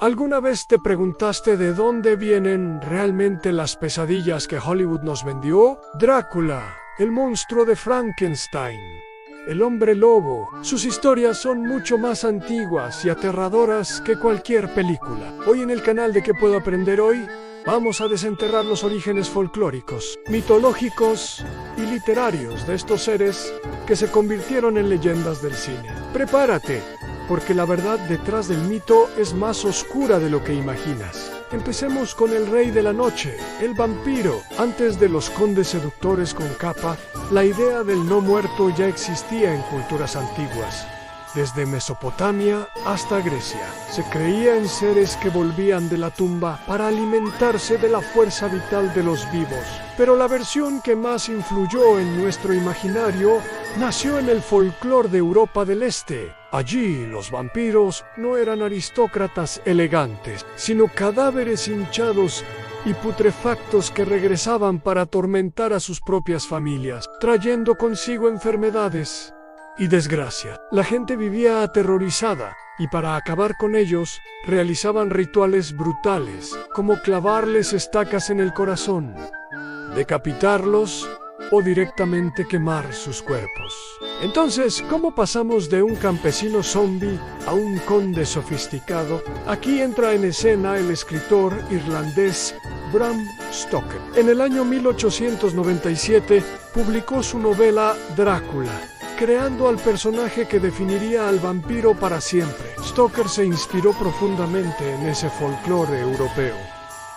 ¿Alguna vez te preguntaste de dónde vienen realmente las pesadillas que Hollywood nos vendió? Drácula, el monstruo de Frankenstein, el hombre lobo. Sus historias son mucho más antiguas y aterradoras que cualquier película. Hoy en el canal de ¿Qué puedo aprender hoy? Vamos a desenterrar los orígenes folclóricos, mitológicos y literarios de estos seres que se convirtieron en leyendas del cine. Prepárate, porque la verdad detrás del mito es más oscura de lo que imaginas. Empecemos con el rey de la noche, el vampiro. Antes de los condes seductores con capa, la idea del no muerto ya existía en culturas antiguas. Desde Mesopotamia hasta Grecia, se creía en seres que volvían de la tumba para alimentarse de la fuerza vital de los vivos. Pero la versión que más influyó en nuestro imaginario nació en el folclore de Europa del Este. Allí los vampiros no eran aristócratas elegantes, sino cadáveres hinchados y putrefactos que regresaban para atormentar a sus propias familias, trayendo consigo enfermedades y desgracia. La gente vivía aterrorizada y para acabar con ellos realizaban rituales brutales, como clavarles estacas en el corazón, decapitarlos o directamente quemar sus cuerpos. Entonces, ¿cómo pasamos de un campesino zombie a un conde sofisticado? Aquí entra en escena el escritor irlandés Bram Stoker. En el año 1897 publicó su novela Drácula, creando al personaje que definiría al vampiro para siempre. Stoker se inspiró profundamente en ese folclore europeo,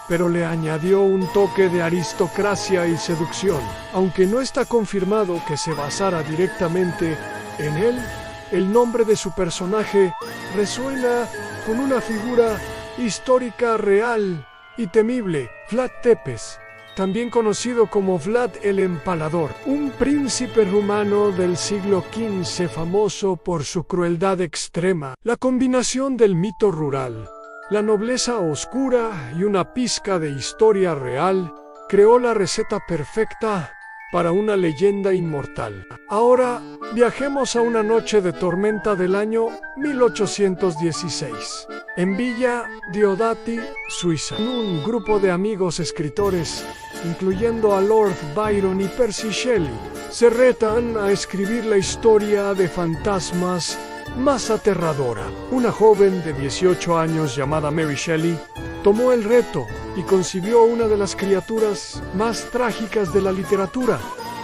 pero le añadió un toque de aristocracia y seducción. Aunque no está confirmado que se basara directamente en él, el nombre de su personaje resuena con una figura histórica real y temible, Vlad Tepes, también conocido como Vlad el Empalador, un príncipe rumano del siglo XV famoso por su crueldad extrema. La combinación del mito rural, la nobleza oscura y una pizca de historia real creó la receta perfecta para una leyenda inmortal. Ahora viajemos a una noche de tormenta del año 1816. En Villa Diodati, Suiza, un grupo de amigos escritores, incluyendo a Lord Byron y Percy Shelley, se retan a escribir la historia de fantasmas más aterradora. Una joven de 18 años llamada Mary Shelley tomó el reto y concibió una de las criaturas más trágicas de la literatura,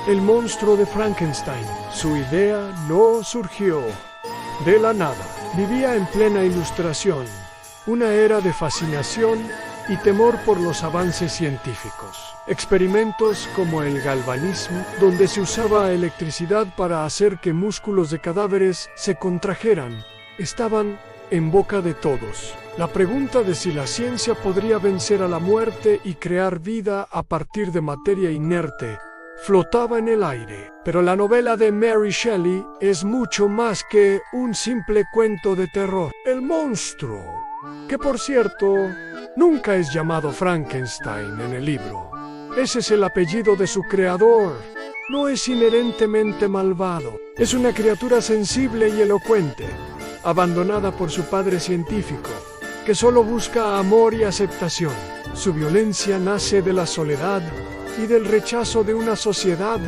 el monstruo de Frankenstein. Su idea no surgió de la nada. Vivía en plena Ilustración, una era de fascinación y temor por los avances científicos. Experimentos como el galvanismo, donde se usaba electricidad para hacer que músculos de cadáveres se contrajeran, estaban en boca de todos. La pregunta de si la ciencia podría vencer a la muerte y crear vida a partir de materia inerte flotaba en el aire. Pero la novela de Mary Shelley es mucho más que un simple cuento de terror. El monstruo, que por cierto nunca es llamado Frankenstein en el libro, ese es el apellido de su creador, no es inherentemente malvado. Es una criatura sensible y elocuente, abandonada por su padre científico, que solo busca amor y aceptación. Su violencia nace de la soledad y del rechazo de una sociedad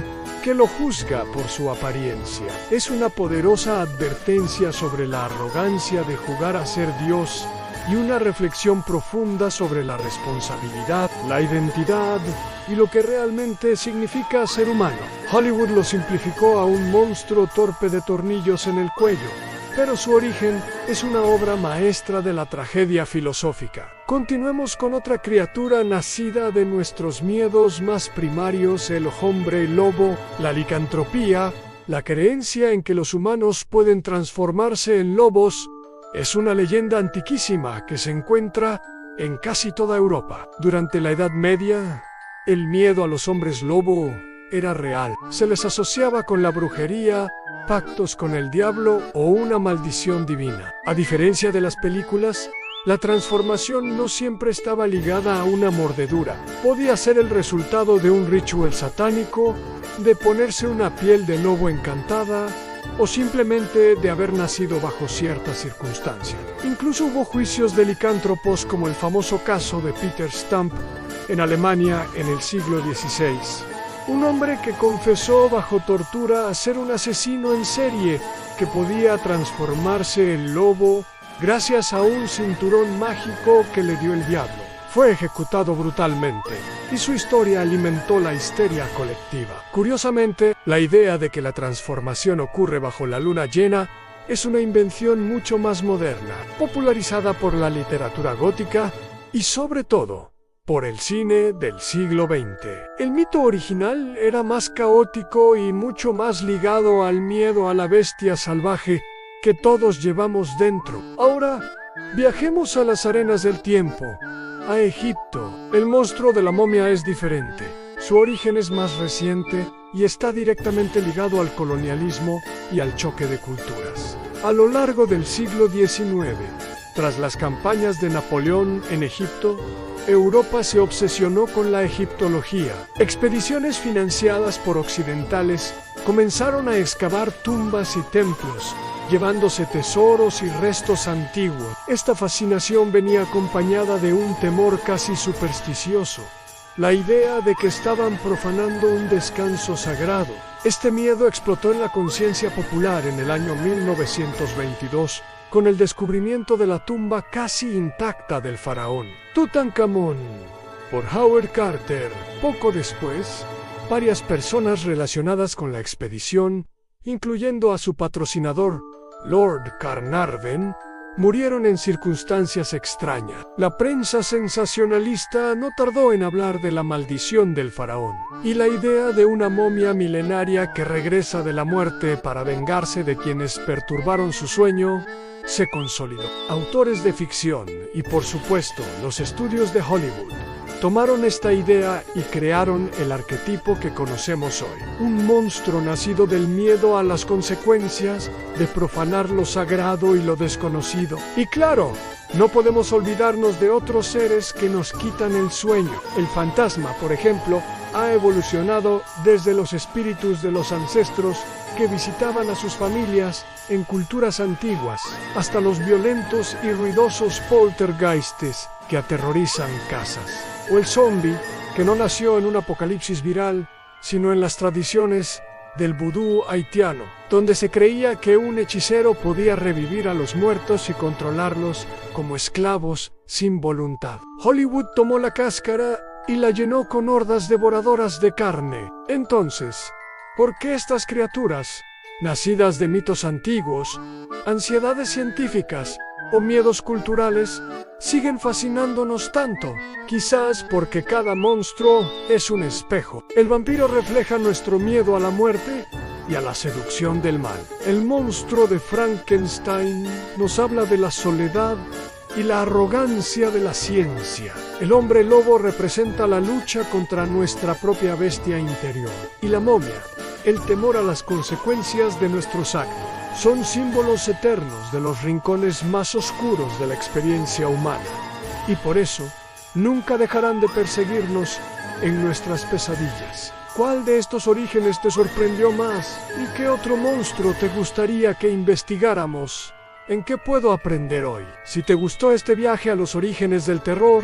que lo juzga por su apariencia. Es una poderosa advertencia sobre la arrogancia de jugar a ser Dios y una reflexión profunda sobre la responsabilidad, la identidad y lo que realmente significa ser humano. Hollywood lo simplificó a un monstruo torpe de tornillos en el cuello, pero su origen es una obra maestra de la tragedia filosófica. Continuemos con otra criatura nacida de nuestros miedos más primarios, el hombre lobo, la licantropía, la creencia en que los humanos pueden transformarse en lobos. Es una leyenda antiquísima que se encuentra en casi toda Europa. Durante la Edad Media, el miedo a los hombres lobo era real. Se les asociaba con la brujería, pactos con el diablo o una maldición divina. A diferencia de las películas, la transformación no siempre estaba ligada a una mordedura. Podía ser el resultado de un ritual satánico, de ponerse una piel de lobo encantada o simplemente de haber nacido bajo ciertas circunstancias. Incluso hubo juicios de licántropos como el famoso caso de Peter Stump en Alemania en el siglo XVI. Un hombre que confesó bajo tortura a ser un asesino en serie que podía transformarse en lobo gracias a un cinturón mágico que le dio el diablo. Fue ejecutado brutalmente y su historia alimentó la histeria colectiva. Curiosamente, la idea de que la transformación ocurre bajo la luna llena es una invención mucho más moderna, popularizada por la literatura gótica y sobre todo por el cine del siglo XX. El mito original era más caótico y mucho más ligado al miedo a la bestia salvaje que todos llevamos dentro. Ahora, viajemos a las arenas del tiempo, a Egipto. El monstruo de la momia es diferente. Su origen es más reciente y está directamente ligado al colonialismo y al choque de culturas. A lo largo del siglo XIX, tras las campañas de Napoleón en Egipto, Europa se obsesionó con la egiptología. Expediciones financiadas por occidentales comenzaron a excavar tumbas y templos, llevándose tesoros y restos antiguos. Esta fascinación venía acompañada de un temor casi supersticioso, la idea de que estaban profanando un descanso sagrado. Este miedo explotó en la conciencia popular en el año 1922, con el descubrimiento de la tumba casi intacta del faraón Tutankamón por Howard Carter. Poco después, varias personas relacionadas con la expedición, incluyendo a su patrocinador, Lord Carnarvon, murieron en circunstancias extrañas. La prensa sensacionalista no tardó en hablar de la maldición del faraón y la idea de una momia milenaria que regresa de la muerte para vengarse de quienes perturbaron su sueño se consolidó. Autores de ficción y, por supuesto, los estudios de Hollywood tomaron esta idea y crearon el arquetipo que conocemos hoy. Un monstruo nacido del miedo a las consecuencias de profanar lo sagrado y lo desconocido. Y claro, no podemos olvidarnos de otros seres que nos quitan el sueño. El fantasma, por ejemplo, ha evolucionado desde los espíritus de los ancestros que visitaban a sus familias en culturas antiguas, hasta los violentos y ruidosos poltergeistes que aterrorizan casas. O el zombie, que no nació en un apocalipsis viral, sino en las tradiciones del vudú haitiano, donde se creía que un hechicero podía revivir a los muertos y controlarlos como esclavos sin voluntad. Hollywood tomó la cáscara y la llenó con hordas devoradoras de carne. Entonces, ¿por qué estas criaturas, nacidas de mitos antiguos, ansiedades científicas o miedos culturales, siguen fascinándonos tanto? Quizás porque cada monstruo es un espejo. El vampiro refleja nuestro miedo a la muerte y a la seducción del mal. El monstruo de Frankenstein nos habla de la soledad y la arrogancia de la ciencia. El hombre lobo representa la lucha contra nuestra propia bestia interior. Y la momia, el temor a las consecuencias de nuestros actos. Son símbolos eternos de los rincones más oscuros de la experiencia humana. Y por eso, nunca dejarán de perseguirnos en nuestras pesadillas. ¿Cuál de estos orígenes te sorprendió más? ¿Y qué otro monstruo te gustaría que investigáramos? ¿En qué puedo aprender hoy? Si te gustó este viaje a los orígenes del terror,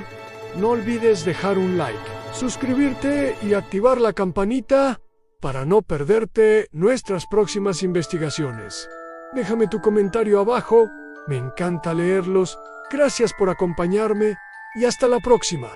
no olvides dejar un like, suscribirte y activar la campanita para no perderte nuestras próximas investigaciones. Déjame tu comentario abajo, me encanta leerlos. Gracias por acompañarme y hasta la próxima.